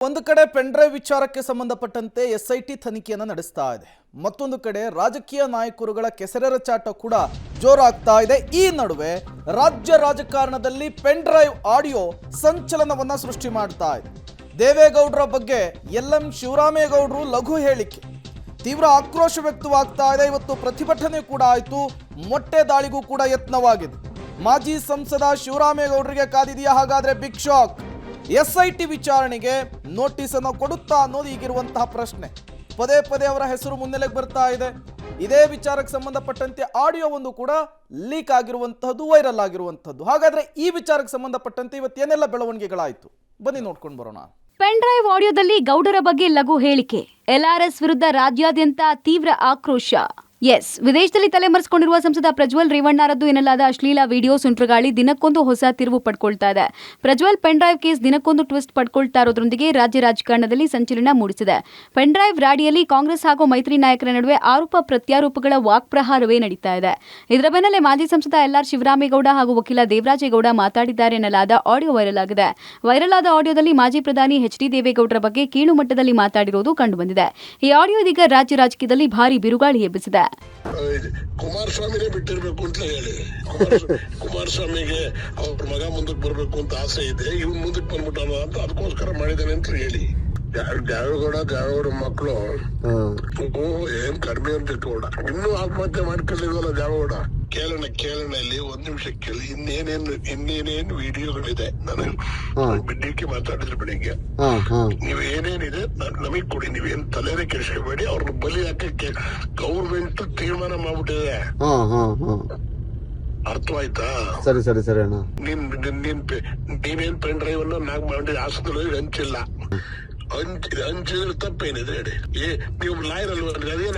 ಒಂದು ಕಡೆ ಪೆನ್ಡ್ರೈವ್ ವಿಚಾರಕ್ಕೆ ಸಂಬಂಧಪಟ್ಟಂತೆ ಎಸ್ಐಟಿ ತನಿಖೆಯನ್ನು ನಡೆಸ್ತಾ ಇದೆ. ಮತ್ತೊಂದು ಕಡೆ ರಾಜಕೀಯ ನಾಯಕರುಗಳ ಕೆಸರೆರ ಚಾಟ ಕೂಡ ಜೋರಾಗ್ತಾ ಇದೆ. ಈ ನಡುವೆ ರಾಜ್ಯ ರಾಜಕಾರಣದಲ್ಲಿ ಪೆನ್ಡ್ರೈವ್ ಆಡಿಯೋ ಸಂಚಲನವನ್ನ ಸೃಷ್ಟಿ ಮಾಡ್ತಾ ಇದೆ. ದೇವೇಗೌಡರ ಬಗ್ಗೆ ಎಲ್.ಎಂ. ಶಿವರಾಮೇಗೌಡರು ಲಘು ಹೇಳಿಕೆ, ತೀವ್ರ ಆಕ್ರೋಶ ವ್ಯಕ್ತವಾಗ್ತಾ ಇದೆ. ಇವತ್ತು ಪ್ರತಿಭಟನೆ ಕೂಡ ಆಯಿತು, ಮೊಟ್ಟೆ ದಾಳಿಗೂ ಕೂಡ ಯತ್ನವಾಗಿದೆ. ಮಾಜಿ ಸಂಸದ ಶಿವರಾಮೇಗೌಡರಿಗೆ ಕಾದಿದೆಯಾ ಹಾಗಾದ್ರೆ ಬಿಗ್ ಶಾಕ್? ಎಸ್ಐಟಿ ವಿಚಾರಣೆಗೆ ನೋಟಿಸ್ ಅನ್ನು ಕೊಡುತ್ತಾ ಅನ್ನೋದು ಈಗಿರುವಂತಹ ಪ್ರಶ್ನೆ. ಪದೇ ಪದೇ ಅವರ ಹೆಸರು ಮುನ್ನೆಲೆಗೆ ಬರ್ತಾ ಇದೆ. ಇದೇ ವಿಚಾರಕ್ಕೆ ಸಂಬಂಧಪಟ್ಟಂತೆ ಆಡಿಯೋ ಒಂದು ಕೂಡ ಲೀಕ್ ಆಗಿರುವಂತಹದ್ದು, ವೈರಲ್ ಆಗಿರುವಂತಹದ್ದು. ಹಾಗಾದ್ರೆ ಈ ವಿಚಾರಕ್ಕೆ ಸಂಬಂಧಪಟ್ಟಂತೆ ಇವತ್ತೇನೆಲ್ಲ ಬೆಳವಣಿಗೆಗಳಾಯಿತು ಬನ್ನಿ ನೋಡ್ಕೊಂಡು ಬರೋಣ. ಪೆನ್ ಡ್ರೈವ್ ಆಡಿಯೋದಲ್ಲಿ ಗೌಡರ ಬಗ್ಗೆ ಲಘು ಹೇಳಿಕೆ, ಎಲ್ಆರ್ಎಸ್ ವಿರುದ್ಧ ರಾಜ್ಯಾದ್ಯಂತ ತೀವ್ರ ಆಕ್ರೋಶ. ವಿದೇಶದಲ್ಲಿ ತಲೆಮರೆಸಿಕೊಂಡಿರುವ ಸಂಸದ ಪ್ರಜ್ವಲ್ ರೇವಣ್ಣರದ್ದು ಎನ್ನಲಾದ ಅಶ್ಲೀಲ ವಿಡಿಯೋ ಸುಂಟ್ರಗಾಳಿ ದಿನಕ್ಕೊಂದು ಹೊಸ ತಿರುವು ಪಡ್ಕೊಳ್ತಾ ಇದೆ. ಪ್ರಜ್ವಲ್ ಪೆನ್ ಡ್ರೈವ್ ಕೇಸ್ ದಿನಕ್ಕೊಂದು ಟ್ವಿಸ್ಟ್ ಪಡ್ಕೊಳ್ತಾ ಇರೋದ್ರೊಂದಿಗೆ ರಾಜ್ಯ ರಾಜಕಾರಣದಲ್ಲಿ ಸಂಚಲನ ಮೂಡಿಸಿದೆ. ಪೆನ್ ಡ್ರೈವ್ ರಾಡಿಯಲ್ಲಿ ಕಾಂಗ್ರೆಸ್ ಹಾಗೂ ಮೈತ್ರಿ ನಾಯಕರ ನಡುವೆ ಆರೋಪ ಪ್ರತ್ಯಾರೋಪಗಳ ವಾಕ್ಪ್ರಹಾರವೇ ನಡೀತಾ ಇದೆ. ಇದರ ಬೆನ್ನಲ್ಲೇ ಮಾಜಿ ಸಂಸದ ಎಲ್.ಆರ್. ಶಿವರಾಮೇಗೌಡ ಹಾಗೂ ವಕೀಲ ದೇವರಾಜೇಗೌಡ ಮಾತಾಡಿದ್ದಾರೆ ಎನ್ನಲಾದ ಆಡಿಯೋ ವೈರಲ್ ಆಗಿದೆ. ವೈರಲ್ ಆದ ಆಡಿಯೋದಲ್ಲಿ ಮಾಜಿ ಪ್ರಧಾನಿ ಎಚ್.ಡಿ. ದೇವೇಗೌಡರ ಬಗ್ಗೆ ಕೀಳು ಮಟ್ಟದಲ್ಲಿ ಮಾತಾಡಿರುವುದು ಕಂಡುಬಂದಿದೆ. ಈ ಆಡಿಯೋ ಇದೀಗ ರಾಜ್ಯ ರಾಜಕೀಯದಲ್ಲಿ ಭಾರಿ ಬಿರುಗಾಳಿ ಎಬ್ಬಿಸಿದೆ. ಕುಮಾರಸ್ವಾಮಿನೇ ಬಿಟ್ಟಿರ್ಬೇಕು ಅಂತ ಹೇಳಿ, ಕುಮಾರಸ್ವಾಮಿಗೆ ಅವ್ರ ಮಗ ಮುಂದಕ್ಕೆ ಬರ್ಬೇಕು ಅಂತ ಆಸೆ ಇದೆ, ಇವ್ನು ಮುಂದಕ್ಕೆ ಬಂದ್ಬಿಟ್ಟಾನ ಅಂತ ಅದಕ್ಕೋಸ್ಕರ ಮಾಡಿದಾನೆ ಅಂತ ಹೇಳಿ. ದ್ಯಾವೇಗೌಡ ಮಕ್ಕಳು ಏನ್ ಕಡಿಮೆ ಅಂತ ಇಟ್ಕೊಂಡ, ಇನ್ನೂ ಆತ್ಮಹತ್ಯೆ ಮಾಡ್ಕೊಂಡಿದ್ವಲ್ಲ ದ್ಯಾವೇಗೌಡ. ಕೇಳೋಣ ಇಲ್ಲಿ ಒಂದ್ ನಿಮಿಷ ಕೇಳಿ, ಇನ್ನೇನೇನು ವಿಡಿಯೋಗಳಿದೆ. ನಾನು ಡಿಕೆ ಮಾತಾಡಿದ್ರೆ ಬೆಳಿಗ್ಗೆ, ನೀವ್ ಏನೇನಿದೆ ನಮಗ್ ಕೊಡಿ, ನೀವೇನ್ ತಲೆನೇ ಕೆಡಿಸ್ಕೋಬೇಡಿ, ಅವ್ರನ್ನ ಬಲಿ ಹಾಕಕ್ಕೆ ಗೌರ್ಮೆಂಟ್ ತೀರ್ಮಾನ ಮಾಡ್ಬಿಟ್ಟಿದೆ. ಅರ್ಥವಾಯ್ತಾ? ಸರಿ ಸರಿ ಸರಿ ಅಣ್ಣ. ನೀನೇನ್ ಪೆನ್ ಡ್ರೈವ್ ಅನ್ನ ನಾಕ್ ಮಾಡಿ ಹಾಸನದಲ್ಲಿ ಹಂಚಿಲ್ಲ, ಹಂಚಿದ್ರೆ ತಪ್ಪೇನಿದೆ ಹೇಳಿ? ನೀವು ಲಾಯರ್ ಅಲ್ವಾ?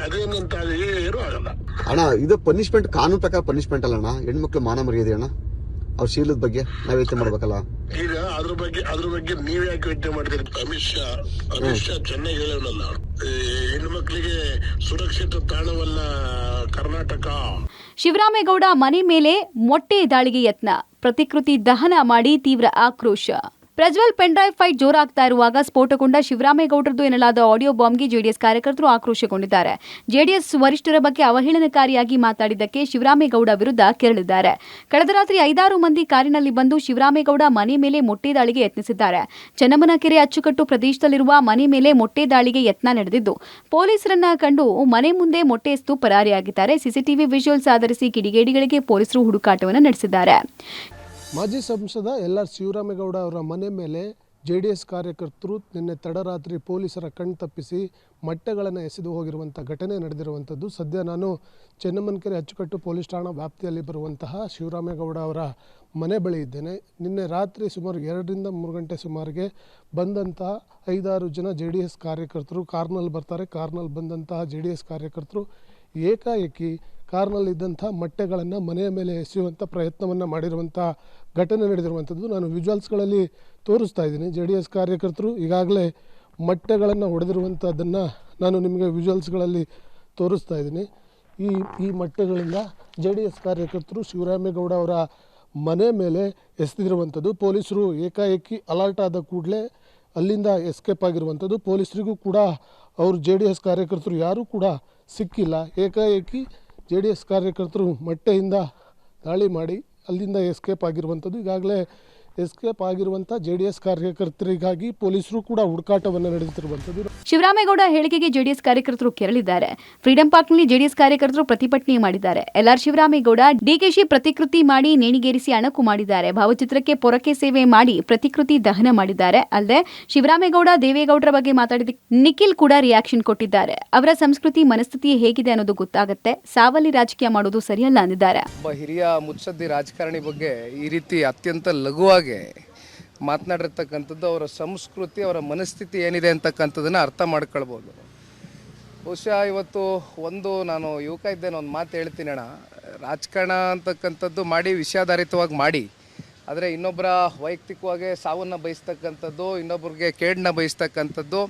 ಅದೇನಂತ ಏನು ಆಗಲ್ಲ ಅಣ್ಣ. ಇದು ಪನಿಷ್ಮೆಂಟ್, ಕಾನೂನು ಪ್ರಕಾರ ಪನಿಷ್ಮೆಂಟ್ ಅಲ್ಲ ಅಣ್ಣ. ಹೆಣ್ಮಕ್ಳು ಮಾನ ಮರ್ಯಾದೆ ಅಣ್ಣ, ಅವ್ರ ಶೀಲದ ಬಗ್ಗೆ ನಾವ್ ಯೋಚನೆ ಮಾಡ್ಬೇಕಲ್ಲ. ಈಗ ಅದ್ರ ಬಗ್ಗೆ ನೀವ್ ಯಾಕೆ ಯೋಚನೆ ಮಾಡ್ತೀರಿ? ಅಮಿತ್ ಶಾ ಚೆನ್ನಾಗಿ ಹೇಳೋಣಲ್ಲ, ಹೆಣ್ಮಕ್ಳಿಗೆ ಸುರಕ್ಷಿತ ತಾಣವಲ್ಲ ಕರ್ನಾಟಕ. ಶಿವರಾಮೇಗೌಡ ಮನೆ ಮೇಲೆ ಮೊಟ್ಟೆ ದಾಳಿಗೆ ಯತ್ನ, ಪ್ರತಿಕೃತಿ ದಹನ ಮಾಡಿ ತೀವ್ರ ಆಕ್ರೋಶ. ಪ್ರಜ್ವಲ್ ಪೆನ್ ಡ್ರೈವ್ ಫೈಟ್ ಜೋರಾಗ್ತಾ ಇರುವಾಗ ಸ್ಫೋಟಗೊಂಡ ಶಿವರಾಮೇಗೌಡರದ್ದು ಎನ್ನಲಾದ ಆಡಿಯೋ ಬಾಂಬ್ಗೆ ಜೆಡಿಎಸ್ ಕಾರ್ಯಕರ್ತರು ಆಕ್ರೋಶಗೊಂಡಿದ್ದಾರೆ. ಜೆಡಿಎಸ್ ವರಿಷ್ಠರ ಬಗ್ಗೆ ಅವಹೇಳನಕಾರಿಯಾಗಿ ಮಾತಾಡಿದ್ದಕ್ಕೆ ಶಿವರಾಮೇಗೌಡ ವಿರುದ್ಧ ಕೆರಳಿದ್ದಾರೆ. ಕಳೆದ ರಾತ್ರಿ 5-6 ಮಂದಿ ಕಾರಿನಲ್ಲಿ ಬಂದು ಶಿವರಾಮೇಗೌಡ ಮನೆ ಮೇಲೆ ಮೊಟ್ಟೆ ದಾಳಿಗೆ ಯತ್ನಿಸಿದ್ದಾರೆ. ಚೆನ್ನಮ್ಮನಕೆರೆ ಅಚ್ಚುಕಟ್ಟು ಪ್ರದೇಶದಲ್ಲಿರುವ ಮನೆ ಮೇಲೆ ಮೊಟ್ಟೆ ದಾಳಿಗೆ ಯತ್ನ ನಡೆದಿದ್ದು, ಪೊಲೀಸರನ್ನ ಕಂಡು ಮನೆ ಮುಂದೆ ಮೊಟ್ಟೆ ಎಸೆದು ಪರಾರಿಯಾಗಿದ್ದಾರೆ. ಸಿಸಿಟಿವಿ ವಿಜುವಲ್ಸ್ ಆಧರಿಸಿ ಕಿಡಿಗೇಡಿಗಳಿಗೆ ಪೊಲೀಸರು ಹುಡುಕಾಟವನ್ನು ನಡೆಸಿದ್ದಾರೆ. ಮಾಜಿ ಸಂಸದ ಎಲ್.ಆರ್. ಶಿವರಾಮೇಗೌಡ ಅವರ ಮನೆ ಮೇಲೆ ಜೆಡಿಎಸ್ ಕಾರ್ಯಕರ್ತರು ನಿನ್ನೆ ತಡರಾತ್ರಿ ಪೊಲೀಸರ ಕಣ್ ತಪ್ಪಿಸಿ ಮೊಟ್ಟೆಗಳನ್ನು ಎಸೆದು ಹೋಗಿರುವಂಥ ಘಟನೆ ನಡೆದಿರುವಂಥದ್ದು. ಸದ್ಯ ನಾನು ಚೆನ್ನಮ್ಮನಕೆರೆ ಅಚ್ಚುಕಟ್ಟು ಪೊಲೀಸ್ ಠಾಣಾ ವ್ಯಾಪ್ತಿಯಲ್ಲಿ ಬರುವಂತಹ ಶಿವರಾಮೇಗೌಡ ಅವರ ಮನೆ ಬಳಿ ಇದ್ದೇನೆ. ನಿನ್ನೆ ರಾತ್ರಿ ಸುಮಾರು 2ರಿಂದ 3 ಗಂಟೆ ಸುಮಾರಿಗೆ ಬಂದಂತಹ 5-6 ಜನ ಜೆಡಿಎಸ್ ಕಾರ್ಯಕರ್ತರು ಕಾರ್ನಲ್ಲಿ ಬರ್ತಾರೆ. ಕಾರ್ನಲ್ಲಿ ಬಂದಂತಹ ಜೆಡಿಎಸ್ ಕಾರ್ಯಕರ್ತರು ಏಕಾಏಕಿ ಕಾರ್ನಲ್ಲಿದ್ದಂಥ ಮೊಟ್ಟೆಗಳನ್ನು ಮನೆಯ ಮೇಲೆ ಎಸೆಯುವಂಥ ಪ್ರಯತ್ನವನ್ನು ಮಾಡಿರುವಂಥ ಘಟನೆ ನಡೆದಿರುವಂಥದ್ದು ನಾನು ವಿಜುವಲ್ಸ್ಗಳಲ್ಲಿ ತೋರಿಸ್ತಾ ಇದ್ದೀನಿ. ಜೆಡಿಎಸ್ ಕಾರ್ಯಕರ್ತರು ಈಗಾಗಲೇ ಮೊಟ್ಟೆಗಳನ್ನು ಹೊಡೆದಿರುವಂಥದ್ದನ್ನು ನಾನು ನಿಮಗೆ ವಿಜುವಲ್ಸ್ಗಳಲ್ಲಿ ತೋರಿಸ್ತಾ ಇದ್ದೀನಿ. ಈ ಮೊಟ್ಟೆಗಳಿಂದ ಜೆಡಿಎಸ್ ಕಾರ್ಯಕರ್ತರು ಶಿವರಾಮೇಗೌಡ ಅವರ ಮನೆ ಮೇಲೆ ಎಸೆದಿರುವಂಥದ್ದು. ಪೊಲೀಸರು ಏಕಾಏಕಿ ಅಲರ್ಟ್ ಆದ ಕೂಡಲೇ ಅಲ್ಲಿಂದ ಎಸ್ಕೇಪ್ ಆಗಿರುವಂಥದ್ದು. ಪೊಲೀಸರಿಗೂ ಕೂಡ ಅವರು ಜೆಡಿಎಸ್ ಕಾರ್ಯಕರ್ತರು ಯಾರೂ ಕೂಡ ಸಿಕ್ಕಿಲ್ಲ. ಏಕಾಏಕಿ ಜೆಡಿಎಸ್ ಕಾರ್ಯಕರ್ತರು ಮೊಟ್ಟೆಯಿಂದ ದಾಳಿ ಮಾಡಿ ಅಲ್ಲಿಂದ ಎಸ್ಕೇಪ್ ಆಗಿರುವಂಥದ್ದು. ಈಗಾಗಲೇ ಎಸ್ಕೇಪ್ ಆಗಿರುವಂಥ ಜೆಡಿಎಸ್ ಕಾರ್ಯಕರ್ತರಿಗಾಗಿ ಪೊಲೀಸರು ಕೂಡ ಹುಡುಕಾಟವನ್ನು ನಡೆಸುತ್ತಿರುವಂಥದ್ದು. ಶಿವರಾಮೇಗೌಡ ಹೇಳಿಕೆಗೆ ಜೆಡಿಎಸ್ ಕಾರ್ಯಕರ್ತರು ಕೆರಳಿದ್ದಾರೆ. ಫ್ರೀಡಂ ಪಾರ್ಕ್ನಲ್ಲಿ ಜೆಡಿಎಸ್ ಕಾರ್ಯಕರ್ತರು ಪ್ರತಿಭಟನೆ ಮಾಡಿದ್ದಾರೆ. ಎಲ್.ಆರ್. ಶಿವರಾಮೇಗೌಡ ಡಿಕೆಶಿ ಪ್ರತಿಕೃತಿ ಮಾಡಿ ನೇಣಿಗೇರಿಸಿ ಅಣಕು ಮಾಡಿದ್ದಾರೆ. ಭಾವಚಿತ್ರಕ್ಕೆ ಪೊರಕೆ ಸೇವೆ ಮಾಡಿ ಪ್ರತಿಕೃತಿ ದಹನ ಮಾಡಿದ್ದಾರೆ. ಅಲ್ಲದೆ ಶಿವರಾಮೇಗೌಡ ದೇವೇಗೌಡರ ಬಗ್ಗೆ ಮಾತಾಡಿದ ನಿಖಿಲ್ ಕೂಡ ರಿಯಾಕ್ಷನ್ ಕೊಟ್ಟಿದ್ದಾರೆ. ಅವರ ಸಂಸ್ಕೃತಿ ಮನಸ್ಥಿತಿ ಹೇಗಿದೆ ಅನ್ನೋದು ಗೊತ್ತಾಗುತ್ತೆ, ಸಾವಲ್ಲಿ ರಾಜಕೀಯ ಮಾಡೋದು ಸರಿಯಲ್ಲ ಅಂದಿದ್ದಾರೆ. ಒಬ್ಬ ಹಿರಿಯ ಮುತ್ಸದ್ದಿ ರಾಜಕಾರಣಿ ಬಗ್ಗೆ ಈ ರೀತಿ ಅತ್ಯಂತ ಲಘುವಾಗಿ ಮಾತನಾಡಿರ್ತಕ್ಕಂಥದ್ದು ಅವರ ಸಂಸ್ಕೃತಿ, ಅವರ ಮನಸ್ಥಿತಿ ಏನಿದೆ ಅಂತಕ್ಕಂಥದ್ದನ್ನು ಅರ್ಥ ಮಾಡ್ಕೊಳ್ಬೋದು. ಬಹುಶಃ ಇವತ್ತು ನಾನು ಯುವಕ ಇದ್ದೇನೆ, ಒಂದು ಮಾತು ಹೇಳ್ತೀನಿ ಅಣ್ಣ, ರಾಜಕಾರಣ ಅಂತಕ್ಕಂಥದ್ದು ಮಾಡಿ ವಿಷಯಾಧಾರಿತವಾಗಿ ಮಾಡಿ, ಆದರೆ ಇನ್ನೊಬ್ಬರ ವೈಯಕ್ತಿಕವಾಗಿ ಸಾವನ್ನು ಬಯಸ್ತಕ್ಕಂಥದ್ದು, ಇನ್ನೊಬ್ಬರಿಗೆ ಕೇಡನ್ನ ಬಯಸ್ತಕ್ಕಂಥದ್ದು,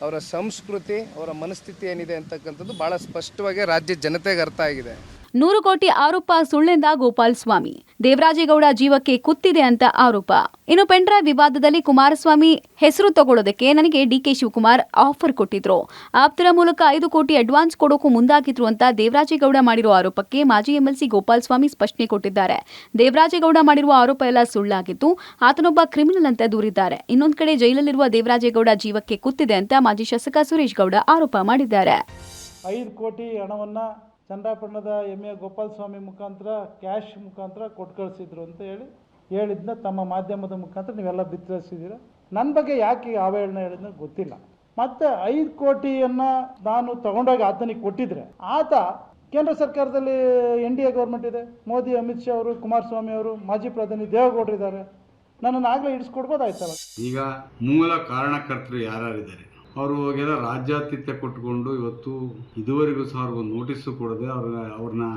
ಅವರ ಸಂಸ್ಕೃತಿ, ಅವರ ಮನಸ್ಥಿತಿ ಏನಿದೆ ಅಂತಕ್ಕಂಥದ್ದು ಭಾಳ ಸ್ಪಷ್ಟವಾಗಿ ರಾಜ್ಯದ ಜನತೆಗೆ ಅರ್ಥ ಆಗಿದೆ. 100 ಕೋಟಿ ಆರೋಪ ಸುಳ್ಳೆಂದ ಗೋಪಾಲ್ ಸ್ವಾಮಿ. ದೇವರಾಜೇಗೌಡ ಜೀವಕ್ಕೆ ಕುತ್ತಿದೆ ಅಂತ ಆರೋಪ. ಇನ್ನು ಪೆನ್ಡ್ರೈವ್ ವಿವಾದದಲ್ಲಿ ಕುಮಾರಸ್ವಾಮಿ ಹೆಸರು ತಗೊಳ್ಳೋದಕ್ಕೆ ನನಗೆ ಡಿಕೆ ಶಿವಕುಮಾರ್ ಆಫರ್ ಕೊಟ್ಟಿದ್ರು. ಆಪ್ತರ ಮೂಲಕ 5 ಕೋಟಿ ಅಡ್ವಾನ್ಸ್ ಕೊಡೋಕು ಮುಂದಾಗಿದ್ರು ಅಂತ ದೇವರಾಜೇಗೌಡ ಮಾಡಿರುವ ಆರೋಪಕ್ಕೆ ಮಾಜಿ ಎಂಎಲ್ಸಿ ಗೋಪಾಲ್ ಸ್ವಾಮಿ ಸ್ಪಷ್ಟನೆ ಕೊಟ್ಟಿದ್ದಾರೆ. ದೇವರಾಜೇಗೌಡ ಮಾಡಿರುವ ಆರೋಪ ಎಲ್ಲ ಸುಳ್ಳಾಗಿದ್ದು ಆತನೊಬ್ಬ ಕ್ರಿಮಿನಲ್ ಅಂತ ದೂರಿದ್ದಾರೆ. ಇನ್ನೊಂದು ಕಡೆ ಜೈಲಲ್ಲಿರುವ ದೇವರಾಜೇಗೌಡ ಜೀವಕ್ಕೆ ಕುತ್ತಿದೆ ಅಂತ ಮಾಜಿ ಶಾಸಕ ಸುರೇಶ್ ಗೌಡ ಆರೋಪ ಮಾಡಿದ್ದಾರೆ. 5 ಕೋಟಿ ಹಣವನ್ನು ಚನ್ನರಾಯಪಟ್ಟಣದ ಎ ಗೋಪಾಲ್ ಸ್ವಾಮಿ ಮುಖಾಂತರ ಕ್ಯಾಶ್ ಮುಖಾಂತರ ಕೊಟ್ಟು ಕಳಿಸಿದ್ರು ಅಂತ ಹೇಳಿದ್ನ ತಮ್ಮ ಮಾಧ್ಯಮದ ಮುಖಾಂತರ ನೀವೆಲ್ಲ ಬಿತ್ತರಿಸಿದ್ದೀರ. ನನ್ನ ಬಗ್ಗೆ ಯಾಕೆ ಅವಹೇಳನ ಹೇಳಿದ್ನ ಗೊತ್ತಿಲ್ಲ. ಮತ್ತು 5 ಕೋಟಿಯನ್ನು ನಾನು ತಗೊಂಡೋಗಿ ಆತನಿಗೆ ಕೊಟ್ಟಿದ್ರೆ ಆತ ಕೇಂದ್ರ ಸರ್ಕಾರದಲ್ಲಿ NDA ಗೌರ್ಮೆಂಟ್ ಇದೆ, ಮೋದಿ, ಅಮಿತ್ ಶಾ ಅವರು, ಕುಮಾರಸ್ವಾಮಿ ಅವರು, ಮಾಜಿ ಪ್ರಧಾನಿ ದೇವೇಗೌಡರಿದ್ದಾರೆ, ನನ್ನನ್ನು ಆಗಲೇ ಇಡಿಸ್ಕೊಡ್ಬೋದಾಯ್ತಲ್ಲ. ಈಗ ಮೂಲ ಕಾರಣಕರ್ತರು ಯಾರ್ಯಾರಿದ್ದಾರೆ ಅವರು ಹೋಗೆಲ್ಲ ರಾಜ್ಯಾತಿಥ್ಯ ಕೊಟ್ಕೊಂಡು ಇವತ್ತು ಇದುವರೆಗೂ ಸಹ ಅವ್ರಿಗೊಂದು ನೋಟಿಸು ಕೊಡದೆ ಅವ್ರನ್ನ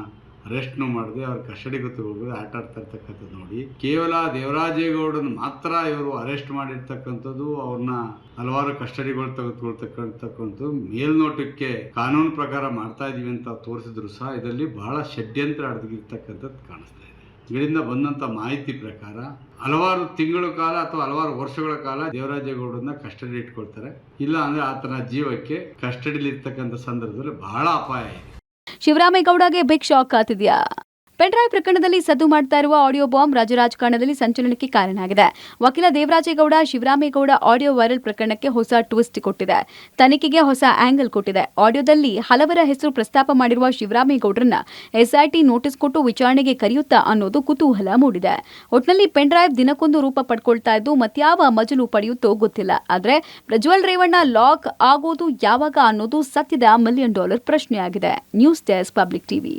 ಅರೆಸ್ಟ್ನು ಮಾಡದೆ ಅವ್ರ ಕಸ್ಟಡಿಗೆ ತಗೊಳ್ಳದೆ ಆಟ ಆಡ್ತಾ ಇರ್ತಕ್ಕಂಥದ್ದು ನೋಡಿ. ಕೇವಲ ದೇವರಾಜೇಗೌಡನ ಮಾತ್ರ ಇವರು ಅರೆಸ್ಟ್ ಮಾಡಿರ್ತಕ್ಕಂಥದ್ದು, ಅವ್ರನ್ನ ಹಲವಾರು ಕಸ್ಟಡಿಗಳು ತೆಗೆದುಕೊಳ್ತಕ್ಕಂಥದ್ದು ಮೇಲ್ನೋಟಕ್ಕೆ ಕಾನೂನು ಪ್ರಕಾರ ಮಾಡ್ತಾ ಇದೀವಿ ಅಂತ ತೋರಿಸಿದ್ರು ಸಹ ಇದರಲ್ಲಿ ಬಹಳ ಷಡ್ಯಂತ್ರ ಅಡಗಿರ್ತಕ್ಕಂಥದ್ದು ಕಾಣಿಸ್ತಾ ಇದೆ. ಇದರಿಂದ ಬಂದಂಥ ಮಾಹಿತಿ ಪ್ರಕಾರ ಹಲವಾರು ತಿಂಗಳ ಕಾಲ ಅಥವಾ ಹಲವಾರು ವರ್ಷಗಳ ಕಾಲ ದೇವರಾಜೇಗೌಡರನ್ನ ಕಸ್ಟಡಿ ಇಟ್ಕೊಳ್ತಾರೆ. ಇಲ್ಲ ಅಂದ್ರೆ ಆತನ ಜೀವಕ್ಕೆ ಕಸ್ಟಡಿಲಿ ಇರ್ತಕ್ಕಂಥ ಸಂದರ್ಭದಲ್ಲಿ ಬಹಳ ಅಪಾಯ ಇದೆ. ಶಿವರಾಮೇಗೌಡಗೆ ಬಿಗ್ ಶಾಕ್ ಆಗ್ತಿದ್ಯಾ? ಪೆನ್ಡ್ರೈವ್ ಪ್ರಕರಣದಲ್ಲಿ ಸದ್ದು ಮಾಡ್ತಾ ಇರುವ ಆಡಿಯೋ ಬಾಂಬ್ ರಾಜ್ಯ ರಾಜಕಾರಣದಲ್ಲಿ ಸಂಚಲನಕ್ಕೆ ಕಾರಣ ಆಗಿದೆ. ವಕೀಲ ದೇವರಾಜೇಗೌಡ ಶಿವರಾಮೇಗೌಡ ಆಡಿಯೋ ವೈರಲ್ ಪ್ರಕರಣಕ್ಕೆ ಹೊಸ ಟ್ವಿಸ್ಟ್ ಕೊಟ್ಟಿದೆ. ತನಿಖೆಗೆ ಹೊಸ ಆಂಗಲ್ ಕೊಟ್ಟಿದೆ. ಆಡಿಯೋದಲ್ಲಿ ಹಲವರ ಹೆಸರು ಪ್ರಸ್ತಾಪ ಮಾಡಿರುವ ಶಿವರಾಮೇಗೌಡರನ್ನ SIT ನೋಟಿಸ್ ಕೊಟ್ಟು ವಿಚಾರಣೆಗೆ ಕರೆಯುತ್ತಾ ಅನ್ನೋದು ಕುತೂಹಲ ಮೂಡಿದೆ. ಒಟ್ನಲ್ಲಿ ಪೆನ್ಡ್ರೈವ್ ದಿನಕ್ಕೊಂದು ರೂಪ ಪಡ್ಕೊಳ್ತಾ ಇದ್ದು ಮತ್ಯಾವ ಮಜಲು ಪಡೆಯುತ್ತೋ ಗೊತ್ತಿಲ್ಲ. ಆದ್ರೆ ಪ್ರಜ್ವಲ್ ರೇವಣ್ಣ ಲಾಕ್ ಆಗೋದು ಯಾವಾಗ ಅನ್ನೋದು ಸತ್ಯದ $1 million ಪ್ರಶ್ನೆಯಾಗಿದೆ. News desk public TV.